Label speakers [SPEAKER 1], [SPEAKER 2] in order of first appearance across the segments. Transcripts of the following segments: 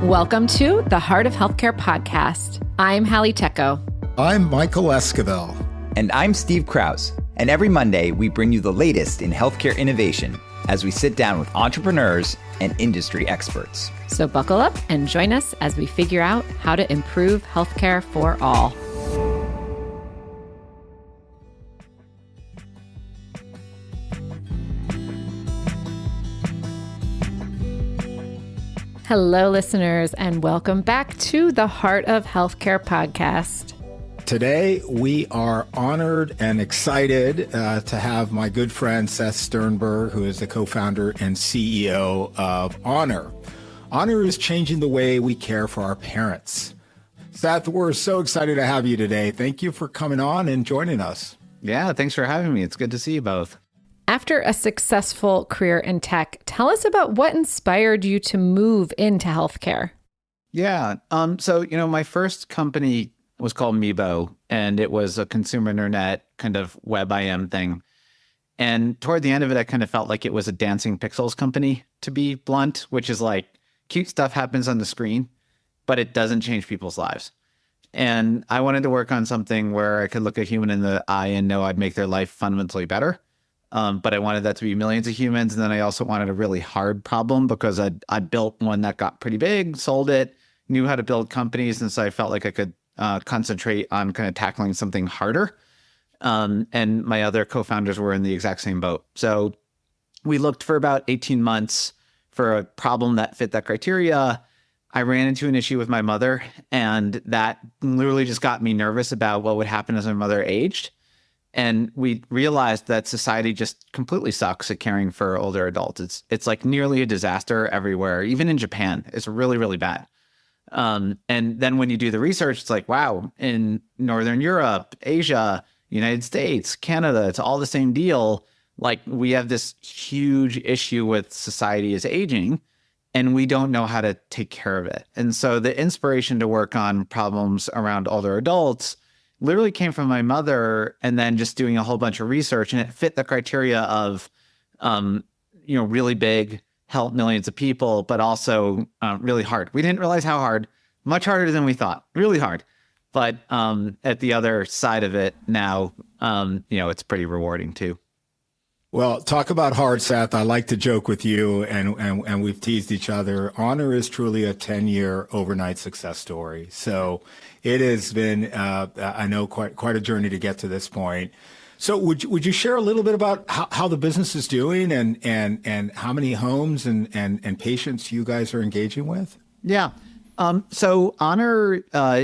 [SPEAKER 1] Welcome to the Heart of Healthcare podcast. I'm Hallie Tecco.
[SPEAKER 2] I'm Michael Esquivel.
[SPEAKER 3] And I'm Steve Krause. And every Monday, we bring you the latest in healthcare innovation as we sit down with entrepreneurs and industry experts.
[SPEAKER 1] So buckle up and join us as we figure out how to improve healthcare for all. Hello, listeners, and welcome back to the Heart of Healthcare podcast.
[SPEAKER 2] Today, we are honored and excited to have my good friend Seth Sternberg, who is the co-founder and CEO of Honor. Honor is changing the way we care for our parents. Seth, we're so excited to have you today. Thank you for coming on and joining us.
[SPEAKER 4] Yeah, thanks for having me. It's good to see you both.
[SPEAKER 1] After a successful career in tech, tell us about what inspired you to move into healthcare.
[SPEAKER 4] Yeah. My first company was called Meebo, and it was a consumer internet kind of web IM thing. And toward the end of it, I kind of felt like it was a dancing pixels company, to be blunt, which is like cute stuff happens on the screen, but it doesn't change people's lives. And I wanted to work on something where I could look a human in the eye and know I'd make their life fundamentally better. But I wanted that to be millions of humans. And then I also wanted a really hard problem because I built one that got pretty big, sold it, knew how to build companies. And so I felt like I could concentrate on kind of tackling something harder. And my other co-founders were in the exact same boat. So we looked for about 18 months for a problem that fit that criteria. I ran into an issue with my mother, and that literally just got me nervous about what would happen as my mother aged. And we realized that society just completely sucks at caring for older adults. It's like nearly a disaster everywhere. Even in Japan, it's really, really bad. And then when you do the research, it's like, wow, in Northern Europe, Asia, United States, Canada, it's all the same deal. Like we have this huge issue with society is aging, and we don't know how to take care of it. And so the inspiration to work on problems around older adults literally came from my mother, and then just doing a whole bunch of research, and it fit the criteria of, really big, help millions of people, but also really hard. We didn't realize how hard, much harder than we thought, really hard. But at the other side of it now, it's pretty rewarding too.
[SPEAKER 2] Well, talk about hard, Seth. I like to joke with you, and we've teased each other. Honor is truly a 10-year overnight success story. So it has been, I know, quite a journey to get to this point. So would you share a little bit about how the business is doing and how many homes and patients you guys are engaging with?
[SPEAKER 4] Yeah. So Honor,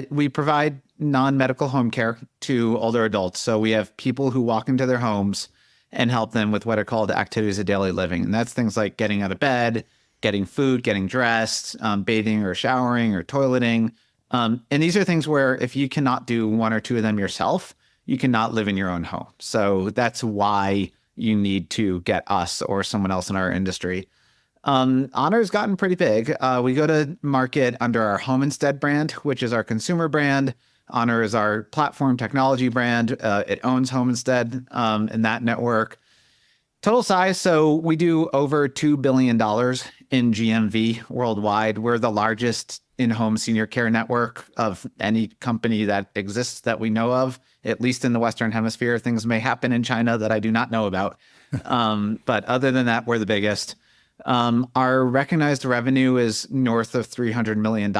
[SPEAKER 4] we provide non-medical home care to older adults. So we have people who walk into their homes and help them with what are called activities of daily living. And that's things like getting out of bed, getting food, getting dressed, bathing or showering or toileting. And these are things where if you cannot do one or two of them yourself, you cannot live in your own home. So that's why you need to get us or someone else in our industry. Honor's gotten pretty big. We go to market under our Home Instead brand, which is our consumer brand. Honor is our platform technology brand. It owns Home Instead in that network. Total size, so we do over $2 billion in GMV worldwide. We're the largest in-home senior care network of any company that exists that we know of, at least in the Western Hemisphere. Things may happen in China that I do not know about. But other than that, we're the biggest. Our recognized revenue is north of $300 million.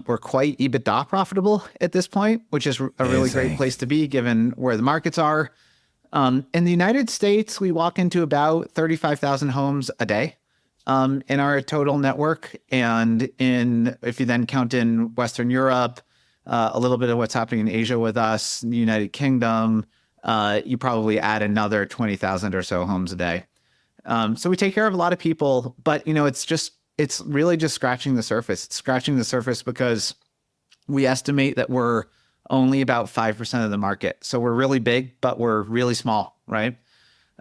[SPEAKER 4] We're quite EBITDA profitable at this point, which is a really great place to be given where the markets are. In the United States, we walk into about 35,000 homes a day in our total network. And if you then count in Western Europe, a little bit of what's happening in Asia with us, the United Kingdom, you probably add another 20,000 or so homes a day. So we take care of a lot of people, but it's really just scratching the surface. It's scratching the surface because we estimate that we're only about 5% of the market. So we're really big, but we're really small, right?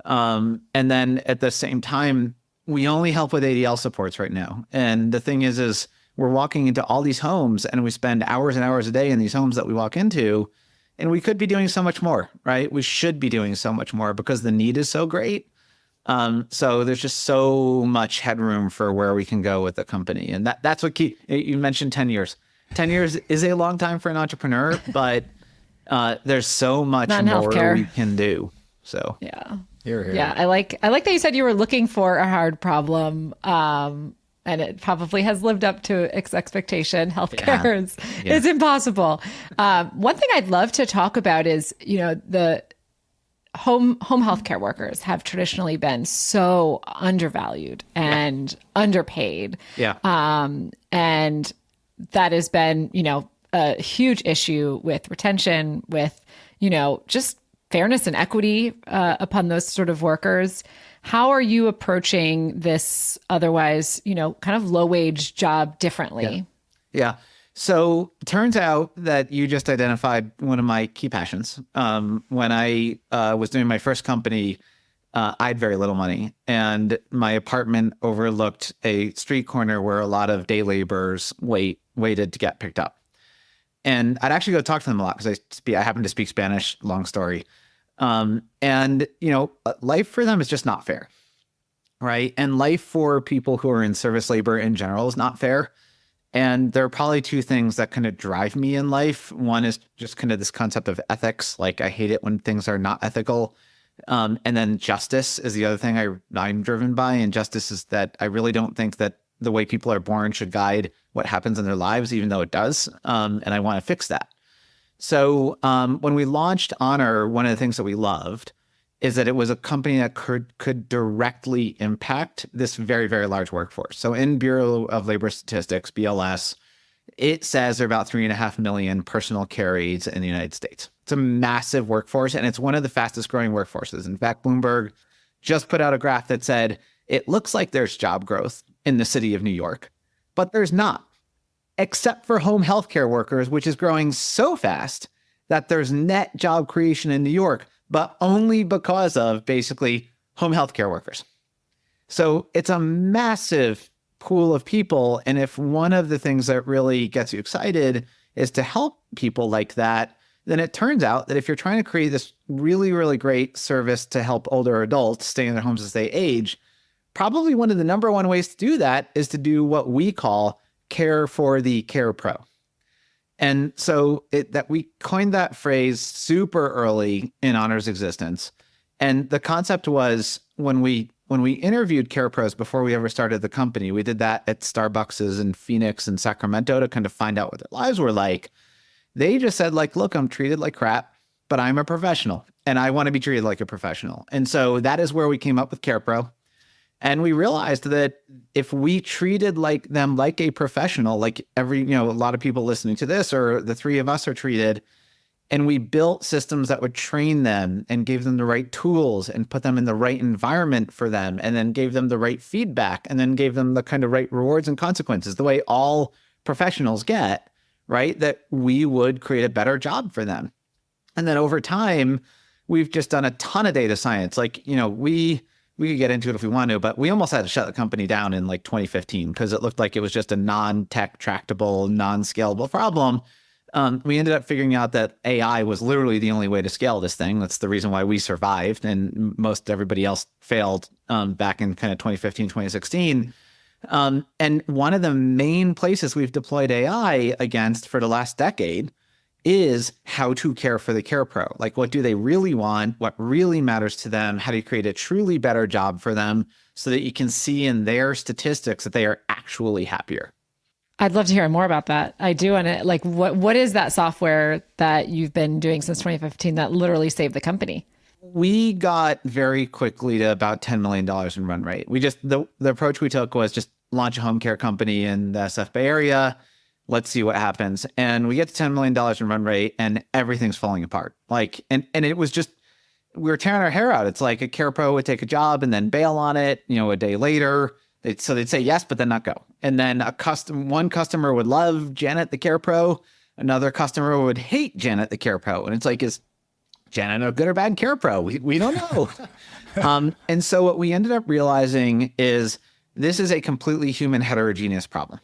[SPEAKER 4] And then at the same time, we only help with ADL supports right now. And the thing is we're walking into all these homes and we spend hours and hours a day in these homes that we walk into, and we could be doing so much more, right? We should be doing so much more because the need is so great. So there's just so much headroom for where we can go with the company. And that's what you mentioned 10 years. 10 years is a long time for an entrepreneur, but there's so much
[SPEAKER 1] Not in
[SPEAKER 4] more
[SPEAKER 1] healthcare.
[SPEAKER 4] we can do. So
[SPEAKER 1] Yeah.
[SPEAKER 2] Here, here.
[SPEAKER 1] Yeah. I like that you said you were looking for a hard problem. And it probably has lived up to its expectation. Healthcare is impossible. One thing I'd love to talk about is, the home healthcare workers have traditionally been so undervalued and underpaid.
[SPEAKER 4] Yeah.
[SPEAKER 1] And that has been, a huge issue with retention, with, just fairness and equity upon those sort of workers. How are you approaching this otherwise, kind of low wage job differently?
[SPEAKER 4] Yeah. So it turns out that you just identified one of my key passions. When I was doing my first company, I had very little money, and my apartment overlooked a street corner where a lot of day laborers waited to get picked up. And I'd actually go talk to them a lot because I happen to speak Spanish, long story. And life for them is just not fair, right? And life for people who are in service labor in general is not fair. And there are probably two things that kind of drive me in life. One is just kind of this concept of ethics. Like, I hate it when things are not ethical. And then justice is the other thing I'm driven by. And justice is that I really don't think that the way people are born should guide what happens in their lives, even though it does. And I want to fix that. So when we launched Honor, one of the things that we loved is that it was a company that could directly impact this very, very large workforce. So in Bureau of Labor Statistics, BLS, it says there are about 3.5 million personal care aides in the United States. It's a massive workforce, and it's one of the fastest growing workforces. In fact, Bloomberg just put out a graph that said it looks like there's job growth in the city of New York, but there's not, except for home healthcare workers, which is growing so fast that there's net job creation in New York, but only because of basically home healthcare workers. So it's a massive pool of people. And if one of the things that really gets you excited is to help people like that, then it turns out that if you're trying to create this really, really great service to help older adults stay in their homes as they age, probably one of the number one ways to do that is to do what we call care for the care pro. And so that we coined that phrase super early in Honor's existence. And the concept was when we interviewed care pros before we ever started the company, we did that at Starbucks in Phoenix and Sacramento to kind of find out what their lives were like. They just said, like, look, I'm treated like crap, but I'm a professional and I want to be treated like a professional. And so that is where we came up with Care Pro. And we realized that if we treated them like a professional, like a lot of people listening to this or the three of us are treated, and we built systems that would train them and gave them the right tools and put them in the right environment for them, and then gave them the right feedback, and then gave them the kind of right rewards and consequences, the way all professionals get, right? That we would create a better job for them. And then over time, we've just done a ton of data science. We could get into it if we want to, but we almost had to shut the company down in 2015 because it looked like it was just a non-tech tractable, non-scalable problem. We ended up figuring out that AI was literally the only way to scale this thing. That's the reason why we survived and most everybody else failed back in kind of 2015, 2016. And one of the main places we've deployed AI against for the last decade is how to care for the care pro. Like, what do they really want? What really matters to them? How do you create a truly better job for them so that you can see in their statistics that they are actually happier?
[SPEAKER 1] I'd love to hear more about that. I do. And what is that software that you've been doing since 2015 that literally saved the company?
[SPEAKER 4] We got very quickly to about $10 million in run rate. The approach we took was just launch a home care company in the SF Bay Area. Let's see what happens. And we get to $10 million in run rate and everything's falling apart. And it was just, we were tearing our hair out. It's like a care pro would take a job and then bail on it, a day later. So they'd say yes, but then not go. And then one customer would love Janet, the care pro. Another customer would hate Janet, the care pro. And it's like, is Janet a good or bad care pro? We don't know. And so what we ended up realizing is this is a completely human heterogeneous problem.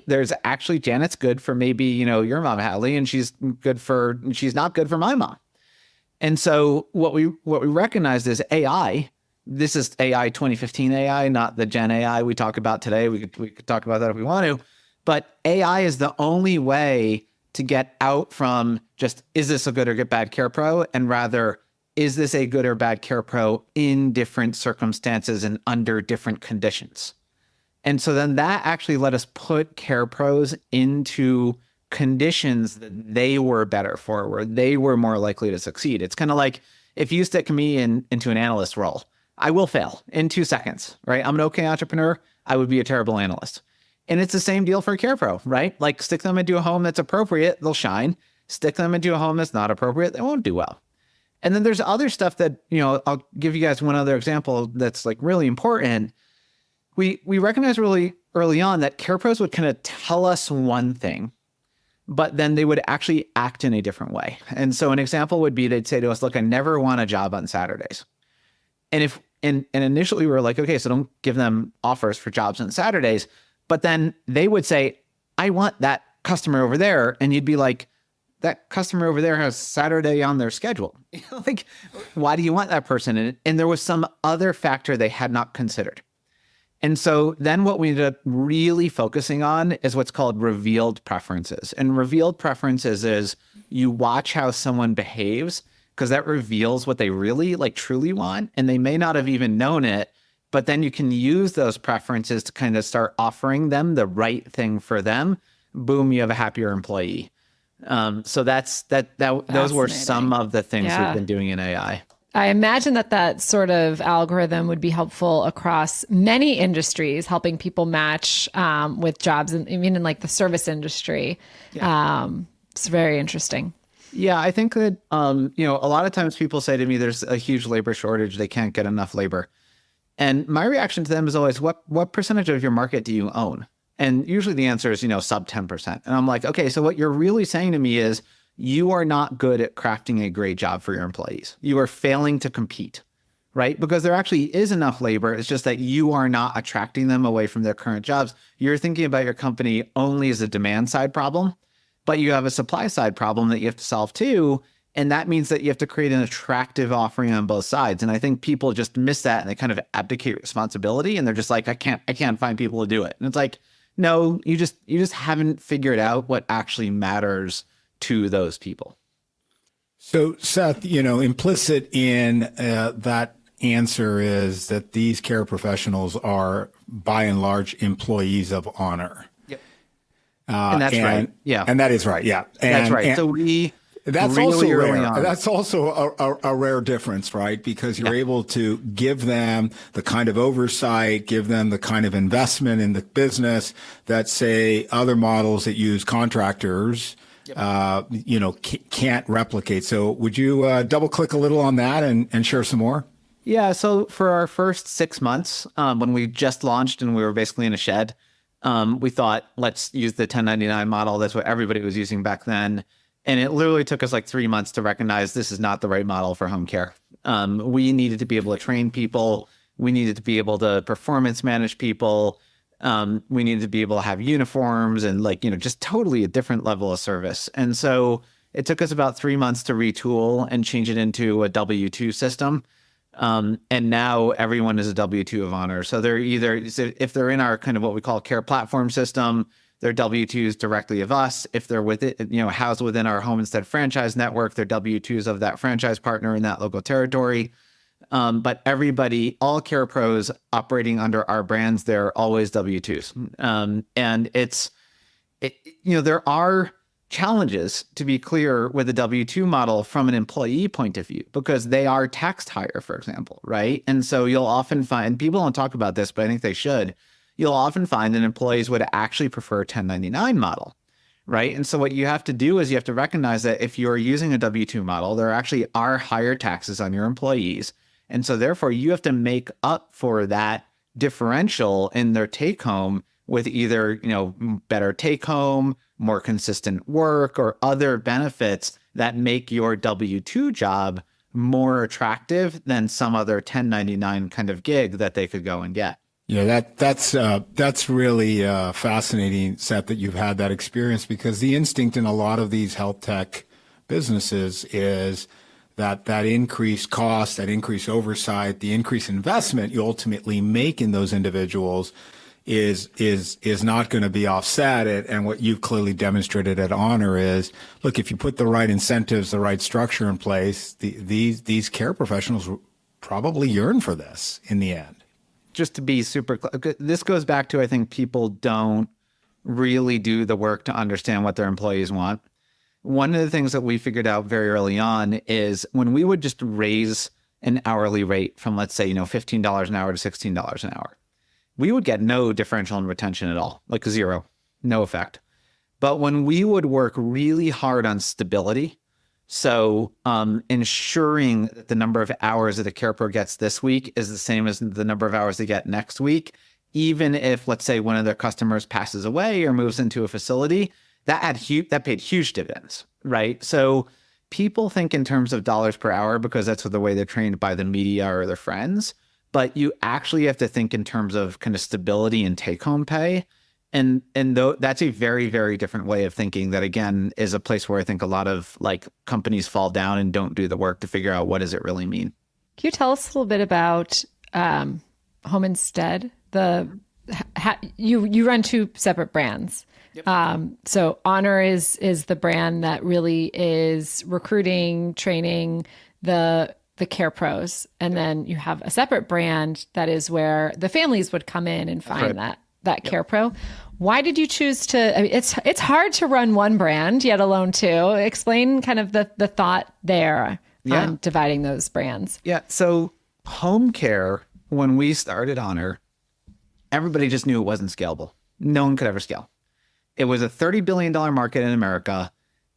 [SPEAKER 4] There's actually, Janet's good for maybe, your mom, Hallie, and she's not good for my mom. And so what we recognized is AI this is AI 2015 AI, not the Gen AI we talk about today. We could talk about that if we want to. But AI is the only way to get out from just, is this a good or bad care pro? And rather, is this a good or bad care pro in different circumstances and under different conditions? And so then that actually let us put care pros into conditions that they were better for, where they were more likely to succeed. It's kind of like if you stick me into an analyst role, I will fail in 2 seconds, right? I'm an okay entrepreneur. I would be a terrible analyst. And it's the same deal for a care pro, right? Like stick them into a home that's appropriate, they'll shine. Stick them into a home that's not appropriate, they won't do well. And then there's other stuff that, I'll give you guys one other example that's like really important. We recognized really early on that care pros would kind of tell us one thing, but then they would actually act in a different way. And so an example would be they'd say to us, look, I never want a job on Saturdays. And initially we were like, okay, so don't give them offers for jobs on Saturdays. But then they would say, I want that customer over there. And you'd be like, that customer over there has Saturday on their schedule. Like, why do you want that person? And there was some other factor they had not considered. And so then what we ended up really focusing on is what's called revealed preferences. And revealed preferences is you watch how someone behaves because that reveals what they really truly want. And they may not have even known it, but then you can use those preferences to kind of start offering them the right thing for them. Boom, you have a happier employee. So those were some of the things we've been doing in AI.
[SPEAKER 1] I imagine that sort of algorithm would be helpful across many industries, helping people match with jobs, and even in like the service industry. Yeah. It's very interesting.
[SPEAKER 4] Yeah, I think that, a lot of times people say to me, there's a huge labor shortage. They can't get enough labor. And my reaction to them is always, what percentage of your market do you own? And usually the answer is, sub 10%. And I'm like, okay, so what you're really saying to me is, you are not good at crafting a great job for your employees. You are failing to compete, right? Because there actually is enough labor. It's just that you are not attracting them away from their current jobs. You're thinking about your company only as a demand side problem, but you have a supply side problem that you have to solve too. And that means that you have to create an attractive offering on both sides. And I think people just miss that and they kind of abdicate responsibility. And they're just like, I can't find people to do it. And it's like, no, you just haven't figured out what actually matters to those people.
[SPEAKER 2] So Seth, implicit in that answer is that these care professionals are by and large employees of honor.
[SPEAKER 4] Yep. And that's right. Yeah.
[SPEAKER 2] And that is right. Yeah.
[SPEAKER 4] That's right. So
[SPEAKER 2] that's really also rare. That's also a rare difference, right? Because you're able to give them the kind of oversight, give them the kind of investment in the business that, say, other models that use contractors can't replicate. So would you double click a little on that and share some more?
[SPEAKER 4] Yeah. So for our first 6 months, when we just launched and we were basically in a shed, we thought, let's use the 1099 model. That's what everybody was using back then. And it literally took us like 3 months to recognize this is not the right model for home care. We needed to be able to train people. We needed to be able to performance manage people. We needed to be able to have uniforms and just totally a different level of service. And so it took us about 3 months to retool and change it into a W-2 system. And now everyone is a W-2 of honor. So they're if they're in our kind of what we call care platform system, they're W-2s directly of us. If they're housed within our home instead franchise network, they're W-2s of that franchise partner in that local territory. But all care pros operating under our brands, they're always W-2s. And there are challenges, to be clear, with the W-2 model from an employee point of view, because they are taxed higher, for example, right? And so you'll often find, people don't talk about this, but I think they should, you'll often find that employees would actually prefer a 1099 model, right? And so what you have to do is you have to recognize that if you're using a W-2 model, there actually are higher taxes on your employees. And so therefore you have to make up for that differential in their take home with either, better take home, more consistent work, or other benefits that make your W-2 job more attractive than some other 1099 kind of gig that they could go and get.
[SPEAKER 2] Yeah, that's really fascinating, Seth, that you've had that experience, because the instinct in a lot of these health tech businesses is that increased cost, that increased oversight, the increased investment you ultimately make in those individuals is not going to be offset. And what you've clearly demonstrated at Honor is, look, if you put the right incentives, the right structure in place, these care professionals probably yearn for this in the end.
[SPEAKER 4] Just to be super clear, this goes back to, I think people don't really do the work to understand what their employees want. One of the things that we figured out very early on is when we would just raise an hourly rate from, let's say, $15 an hour to $16 an hour, we would get no differential in retention at all, like zero, no effect. But when we would work really hard on stability, so ensuring that the number of hours that a care pro gets this week is the same as the number of hours they get next week, even if, let's say, one of their customers passes away or moves into a facility, that paid huge dividends, right? So people think in terms of dollars per hour because that's the way they're trained by the media or their friends. But you actually have to think in terms of kind of stability and take-home pay. And that's a very, very different way of thinking that, again, is a place where I think a lot of companies fall down and don't do the work to figure out what does it really mean.
[SPEAKER 1] Can you tell us a little bit about Home Instead? You run two separate brands. Yep. So Honor is the brand that really is recruiting, training the care pros. And then you have a separate brand that is where the families would come in and find that care pro. Why did you choose to, it's hard to run one brand, yet alone two. Explain kind of the thought there on dividing those brands.
[SPEAKER 4] Yeah. So home care, when we started Honor, everybody just knew it wasn't scalable. No one could ever scale. It was a $30 billion market in America,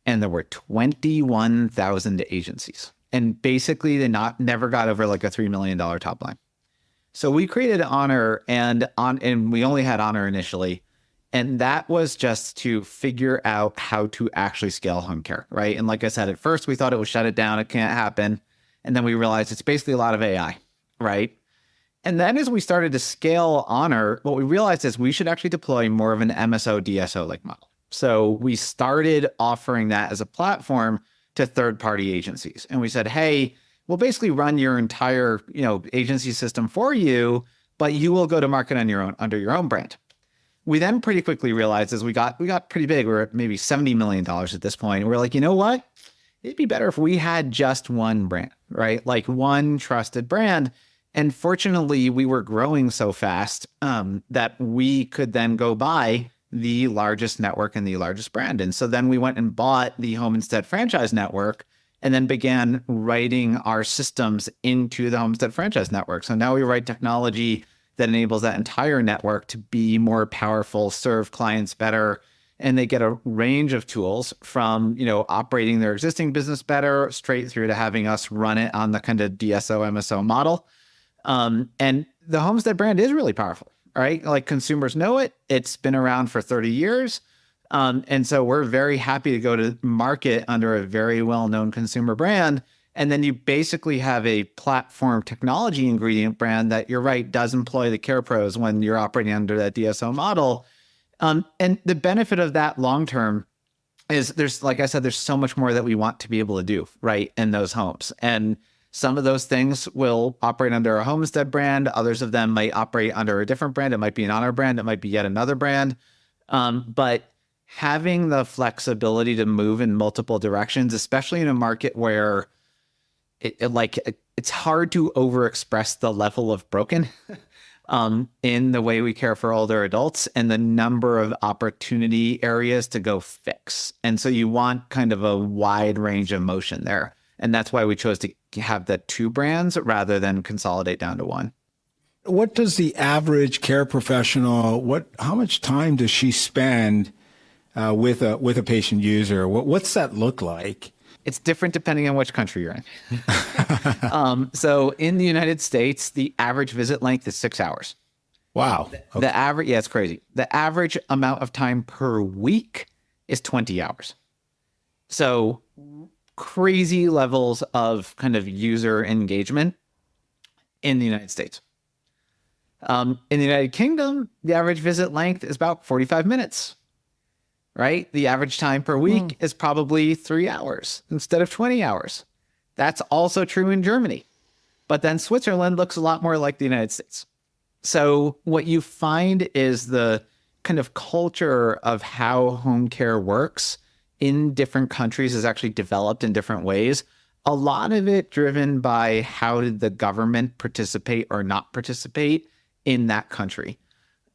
[SPEAKER 4] and there were 21,000 agencies. And basically, they never got over like a $3 million top line. So we created Honor, and we only had Honor initially. And that was just to figure out how to actually scale home care, right? And like I said, at first, we thought it would shut it down. It can't happen. And then we realized it's basically a lot of AI, right? And then as we started to scale Honor, what we realized is we should actually deploy more of an MSO, DSO-like model. So we started offering that as a platform to third-party agencies. And we said, hey, we'll basically run your entire agency system for you, but you will go to market on your own under your own brand. We then pretty quickly realized as we got pretty big, we're at maybe $70 million at this point. And we're like, you know what? It'd be better if we had just one brand, right? Like one trusted brand. And fortunately, we were growing so fast that we could then go buy the largest network and the largest brand. And so then we went and bought the Home Instead franchise network and then began writing our systems into the Home Instead franchise network. So now we write technology that enables that entire network to be more powerful, serve clients better. And they get a range of tools from, operating their existing business better, straight through to having us run it on the kind of DSO, MSO model. And the Homestead brand is really powerful, right? Like consumers know it. It's been around for 30 years. And so we're very happy to go to market under a very well-known consumer brand. And then you basically have a platform technology ingredient brand that, you're right, does employ the care pros when you're operating under that DSO model. And the benefit of that long-term is like I said, there's so much more that we want to be able to do, right, in those homes. And some of those things will operate under a Homestead brand. Others of them might operate under a different brand. It might be an Honor brand. It might be yet another brand. But having the flexibility to move in multiple directions, especially in a market where it's hard to overexpress the level of broken in the way we care for older adults and the number of opportunity areas to go fix. And so you want kind of a wide range of motion there. And that's why we chose to have the two brands rather than consolidate down to one.
[SPEAKER 2] What does the average care professional, how much time does she spend with a patient user? What's that look like?
[SPEAKER 4] It's different depending on which country you're in. So in the United States, the average visit length is 6 hours.
[SPEAKER 2] Wow. Okay.
[SPEAKER 4] The average, it's crazy. The average amount of time per week is 20 hours. So crazy levels of kind of user engagement in the United States. In the United Kingdom, the average visit length is about 45 minutes, right? The average time per week is probably 3 hours instead of 20 hours. That's also true in Germany. But then Switzerland looks a lot more like the United States. So what you find is the kind of culture of how home care works in different countries is actually developed in different ways. A lot of it driven by how did the government participate or not participate in that country.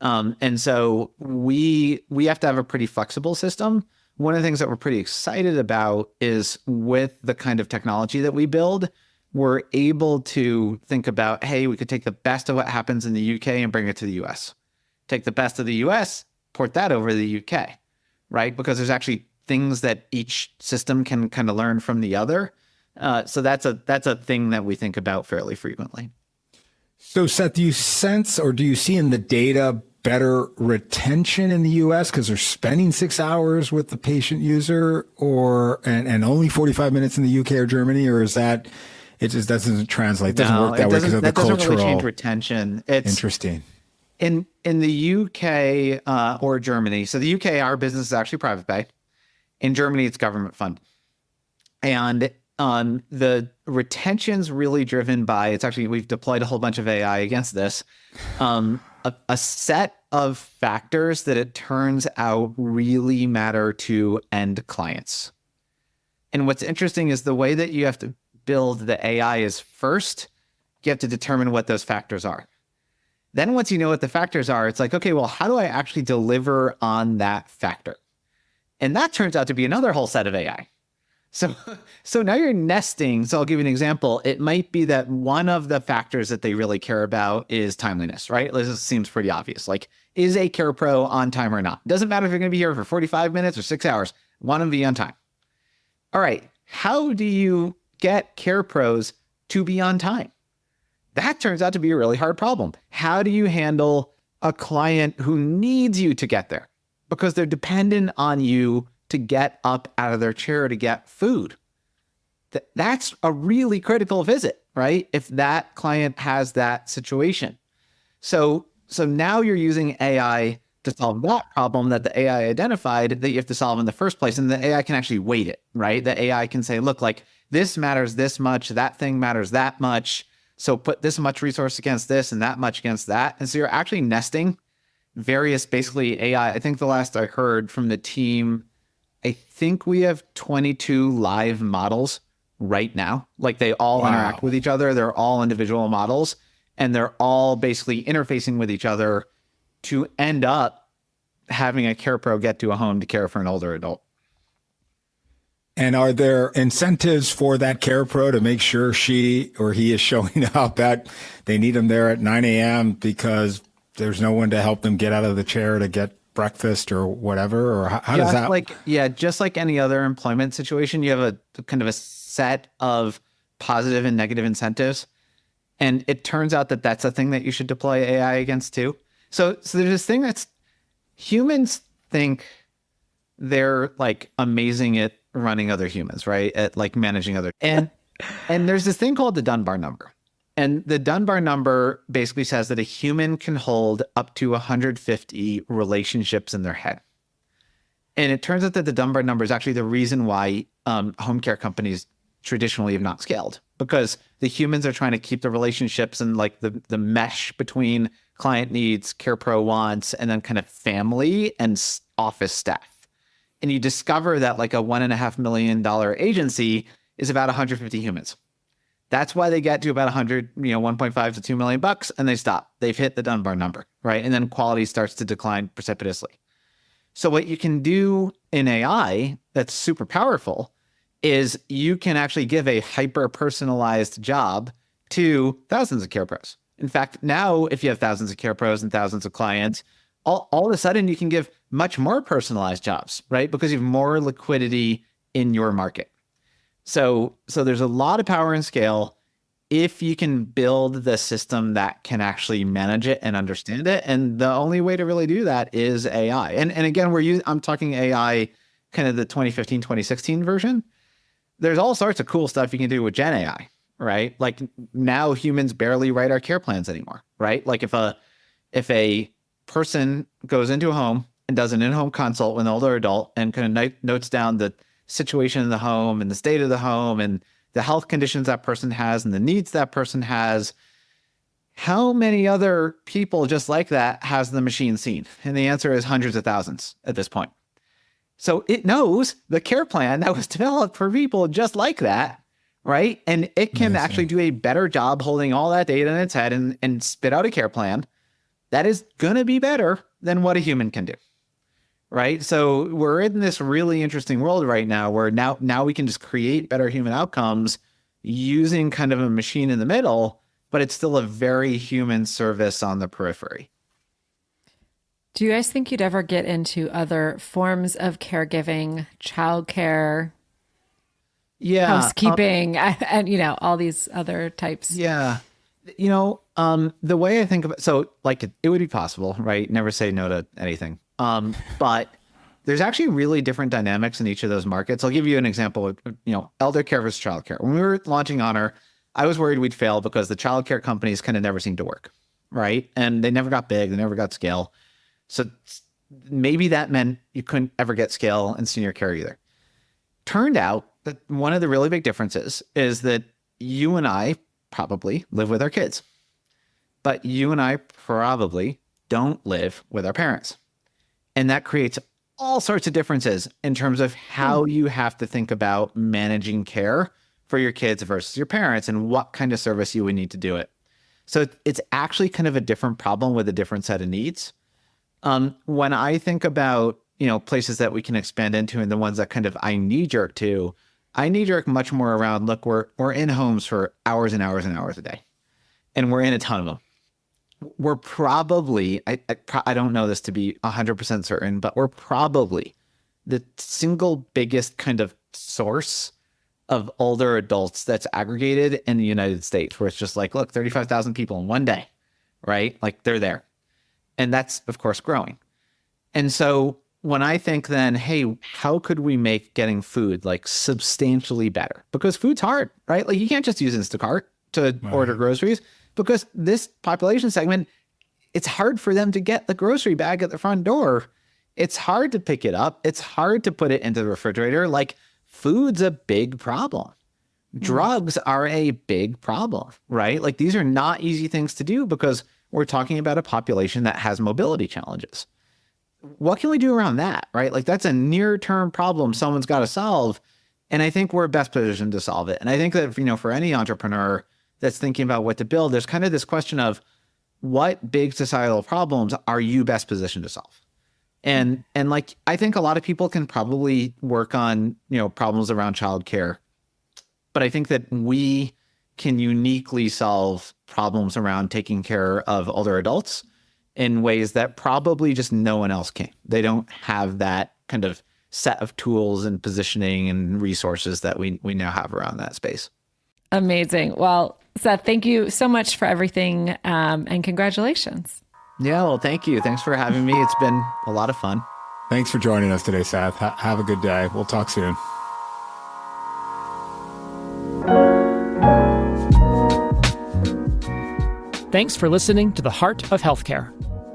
[SPEAKER 4] And so we have to have a pretty flexible system. One of the things that we're pretty excited about is with the kind of technology that we build, we're able to think about, hey, we could take the best of what happens in the UK and bring it to the US. Take the best of the US, port that over to the UK, right? Because there's actually things that each system can kind of learn from the other. So that's a thing that we think about fairly frequently.
[SPEAKER 2] So Seth, do you sense or do you see in the data better retention in the US because they're spending 6 hours with the patient user and only 45 minutes in the UK or Germany, or is that it just doesn't translate, doesn't work that way because of the cultural?
[SPEAKER 4] That doesn't really change retention. It's
[SPEAKER 2] interesting.
[SPEAKER 4] In the UK or Germany, so the UK, our business is actually private pay. In Germany, it's government funded. And the retention's really driven by, we've deployed a whole bunch of AI against this, a set of factors that it turns out really matter to end clients. And what's interesting is the way that you have to build the AI is first, you have to determine what those factors are. Then once you know what the factors are, it's like, okay, well, how do I actually deliver on that factor? And that turns out to be another whole set of AI. So now you're nesting. So I'll give you an example. It might be that one of the factors that they really care about is timeliness, right? This seems pretty obvious. Like, is a care pro on time or not? Doesn't matter if you're going to be here for 45 minutes or 6 hours. Want them to be on time. All right. How do you get care pros to be on time? That turns out to be a really hard problem. How do you handle a client who needs you to get there because they're dependent on you to get up out of their chair to get food? That's a really critical visit, right? If that client has that situation. So now you're using AI to solve that problem that the AI identified that you have to solve in the first place. And the AI can actually weight it, right? The AI can say, look, like this matters this much, that thing matters that much. So put this much resource against this and that much against that. And so you're actually nesting various basically AI. I think the last I heard from the team, I think we have 22 live models right now. Like they all interact with each other. They're all individual models and they're all basically interfacing with each other to end up having a care pro get to a home to care for an older adult.
[SPEAKER 2] And are there incentives for that care pro to make sure she or he is showing up at, they need them there at 9 a.m. because there's no one to help them get out of the chair to get breakfast or whatever? Or how does that?
[SPEAKER 4] Just like any other employment situation, you have a kind of a set of positive and negative incentives. And it turns out that that's a thing that you should deploy AI against too. So there's this thing that's humans think they're like amazing at running other humans, right? At like managing other. And there's this thing called the Dunbar number. And the Dunbar number basically says that a human can hold up to 150 relationships in their head. And it turns out that the Dunbar number is actually the reason why home care companies traditionally have not scaled, because the humans are trying to keep the relationships and like the mesh between client needs, care pro wants, and then kind of family and office staff. And you discover that like a $1.5 million agency is about 150 humans. That's why they get to about 1.5 to $2 million bucks and they stop. They've hit the Dunbar number, right? And then quality starts to decline precipitously. So what you can do in AI that's super powerful is you can actually give a hyper-personalized job to thousands of care pros. In fact, now if you have thousands of care pros and thousands of clients, all of a sudden you can give much more personalized jobs, right? Because you have more liquidity in your market. So there's a lot of power and scale if you can build the system that can actually manage it and understand it. And the only way to really do that is AI. And again, I'm talking AI kind of the 2015, 2016 version. There's all sorts of cool stuff you can do with Gen AI, right? Like now humans barely write our care plans anymore, right? Like if a person goes into a home and does an in-home consult with an older adult and kind of notes down the situation in the home and the state of the home and the health conditions that person has and the needs that person has, how many other people just like that has the machine seen? And the answer is hundreds of thousands at this point. So it knows the care plan that was developed for people just like that, right? And it can actually do a better job holding all that data in its head and spit out a care plan that is going to be better than what a human can do, right? So we're in this really interesting world right now where now we can just create better human outcomes using kind of a machine in the middle, but it's still a very human service on the periphery.
[SPEAKER 1] Do you guys think you'd ever get into other forms of caregiving, childcare, housekeeping, and all these other types?
[SPEAKER 4] Yeah. The way I think about so like it would be possible, right? Never say no to anything. But there's actually really different dynamics in each of those markets. I'll give you an example. Elder care versus childcare. When we were launching Honor, I was worried we'd fail because the childcare companies kind of never seemed to work, right? And they never got big, they never got scale. So maybe that meant you couldn't ever get scale in senior care either. Turned out that one of the really big differences is that you and I probably live with our kids, but you and I probably don't live with our parents. And that creates all sorts of differences in terms of how you have to think about managing care for your kids versus your parents and what kind of service you would need to do it. So it's actually kind of a different problem with a different set of needs. When I think about, places that we can expand into and the ones that kind of I knee-jerk to, I knee-jerk much more around, look, we're in homes for hours and hours and hours a day, and we're in a ton of them. We're probably, I don't know this to be 100% certain, but we're probably the single biggest kind of source of older adults that's aggregated in the United States, where it's just like, look, 35,000 people in one day, right? Like they're there. And that's, of course, growing. And so when I think then, hey, how could we make getting food like substantially better? Because food's hard, right? Like you can't just use Instacart to order groceries because this population segment, it's hard for them to get the grocery bag at the front door. It's hard to pick it up. It's hard to put it into the refrigerator. Like food's a big problem. Drugs are a big problem, right? Like these are not easy things to do because we're talking about a population that has mobility challenges. What can we do around that, right? Like that's a near-term problem someone's got to solve. And I think we're best positioned to solve it. And I think that, for any entrepreneur that's thinking about what to build, there's kind of this question of what big societal problems are you best positioned to solve? And like, I think a lot of people can probably work on, problems around childcare, but I think that we can uniquely solve problems around taking care of older adults in ways that probably just no one else can. They don't have that kind of set of tools and positioning and resources that we now have around that space.
[SPEAKER 1] Amazing. Well, Seth, thank you so much for everything, and congratulations.
[SPEAKER 4] Yeah, well, thank you. Thanks for having me. It's been a lot of fun.
[SPEAKER 2] Thanks for joining us today, Seth. Have a good day. We'll talk soon.
[SPEAKER 5] Thanks for listening to The Heart of Healthcare.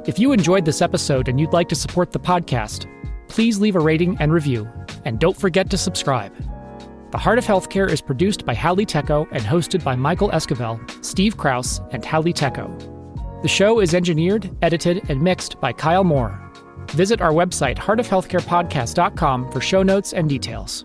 [SPEAKER 5] If you enjoyed this episode and you'd like to support the podcast, please leave a rating and review, and don't forget to subscribe. The Heart of Healthcare is produced by Hallie Tecco and hosted by Michael Esquivel, Steve Krause, and Hallie Tecco. The show is engineered, edited, and mixed by Kyle Moore. Visit our website, heartofhealthcarepodcast.com, for show notes and details.